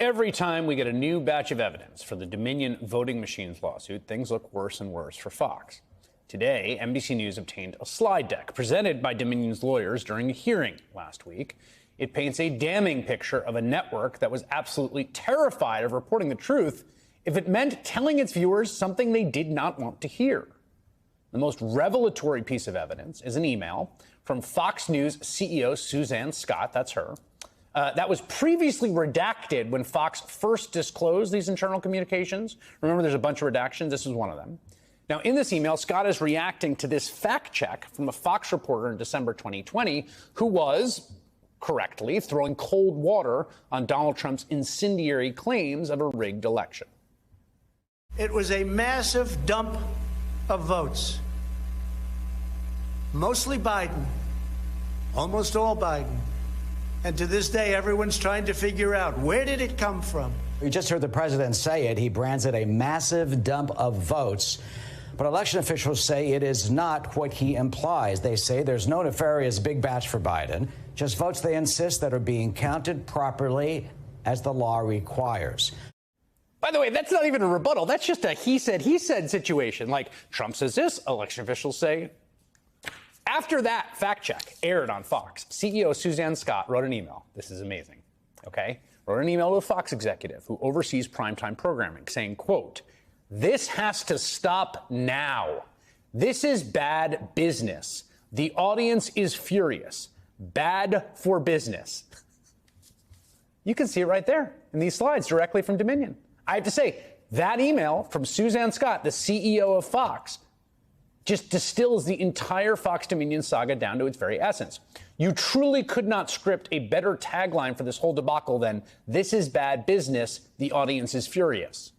every time we get a new batch of evidence for the Dominion voting machines lawsuit, things look worse and worse for Fox. Today, NBC News obtained a slide deck presented by Dominion's lawyers during a hearing last week. It paints a damning picture of a network that was absolutely terrified of reporting the truth if it meant telling its viewers something they did not want to hear. The most revelatory piece of evidence is an email from Fox News CEO Suzanne Scott, that's her, that was previously redacted when Fox first disclosed these internal communications. Remember, there's a bunch of redactions. This is one of them. Now, in this email, Scott is reacting to this fact check from a Fox reporter in December 2020 who was, correctly, throwing cold water on Donald Trump's incendiary claims of a rigged election. It was a massive dump of votes. Mostly Biden, almost all Biden. And to this day, everyone's trying to figure out, where did it come from? You just heard the president say it. He brands it a massive dump of votes. But election officials say it is not what he implies. They say there's no nefarious big batch for Biden, just votes they insist that are being counted properly as the law requires. By the way, that's not even a rebuttal. That's just a he said situation. Like, Trump says this, election officials say. After that fact check aired on Fox, CEO Suzanne Scott wrote an email. This is amazing, okay? Wrote an email to a Fox executive who oversees primetime programming saying, quote, "This has to stop now. This is bad business. The audience is furious. Bad for business." You can see it right there in these slides directly from Dominion. I have to say, that email from Suzanne Scott, the CEO of Fox, just distills the entire Fox Dominion saga down to its very essence. You truly could not script a better tagline for this whole debacle than, "This is bad business, the audience is furious."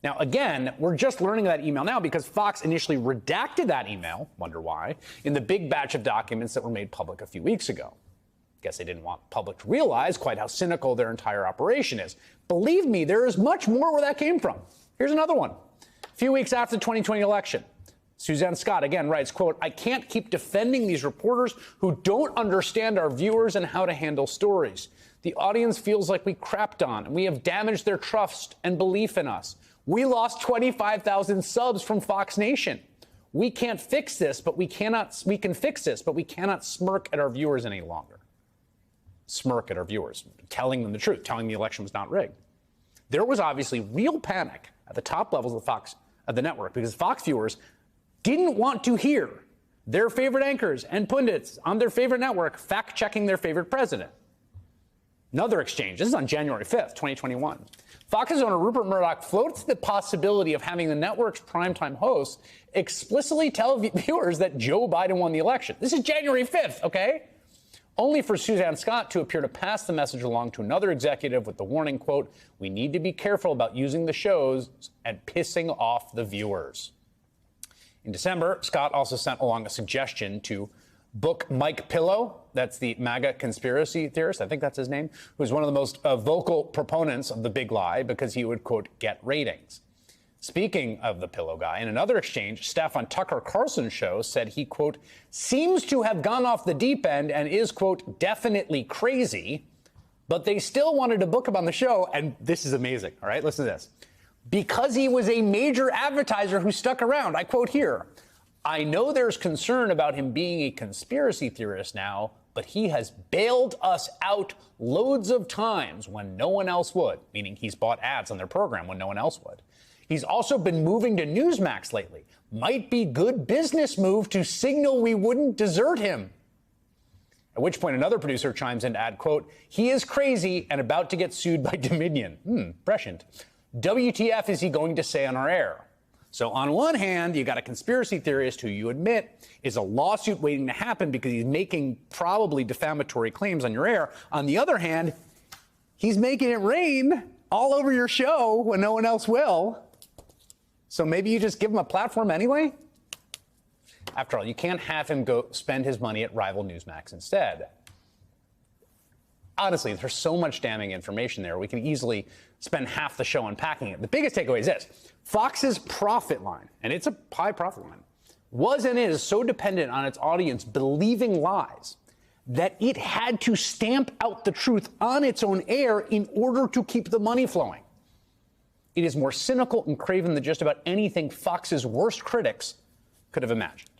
Now, again, we're just learning that email now because Fox initially redacted that email, wonder why, in the big batch of documents that were made public a few weeks ago. Guess they didn't want the public to realize quite how cynical their entire operation is. Believe me, there is much more where that came from. Here's another one. A few weeks after the 2020 election, Suzanne Scott again writes, quote, "I can't keep defending these reporters who don't understand our viewers and how to handle stories. The audience feels like we crapped on and we have damaged their trust and belief in us. We lost 25,000 subs from Fox Nation. We can't fix this, but we can fix this, but we cannot smirk at our viewers any longer." Smirk at our viewers, telling them the truth, telling the election was not rigged. There was obviously real panic at the top levels of the network because Fox viewers didn't want to hear their favorite anchors and pundits on their favorite network fact-checking their favorite president. Another exchange. This is on January 5th, 2021. Fox's owner Rupert Murdoch floats the possibility of having the network's primetime hosts explicitly tell viewers that Joe Biden won the election. This is January 5th, okay? Only for Suzanne Scott to appear to pass the message along to another executive with the warning, quote, "We need to be careful about using the shows and pissing off the viewers." In December, Scott also sent along a suggestion to book Mike Pillow, that's the MAGA conspiracy theorist, I think that's his name, who's one of the most vocal proponents of the big lie because he would, quote, "get ratings." Speaking of the Pillow guy, in another exchange, staff on Tucker Carlson's show said he, quote, "seems to have gone off the deep end and is, quote, definitely crazy," but they still wanted to book him on the show, and this is amazing, all right? Listen to this. "Because he was a major advertiser who stuck around." I quote here, "I know there's concern about him being a conspiracy theorist now, but he has bailed us out loads of times when no one else would," meaning he's bought ads on their program when no one else would. "He's also been moving to Newsmax lately. Might be good business move to signal we wouldn't desert him." At which point another producer chimes in to add, quote, "He is crazy and about to get sued by Dominion." Prescient. "WTF is he going to say on our air?" So on one hand, you got a conspiracy theorist who you admit is a lawsuit waiting to happen because he's making probably defamatory claims on your air. On the other hand, he's making it rain all over your show when no one else will. So maybe you just give him a platform anyway? After all, you can't have him go spend his money at rival Newsmax instead. Honestly, there's so much damning information there. We could easily spend half the show unpacking it. The biggest takeaway is this. Fox's profit line, and it's a high profit line, was and is so dependent on its audience believing lies that it had to stamp out the truth on its own air in order to keep the money flowing. It is more cynical and craven than just about anything Fox's worst critics could have imagined.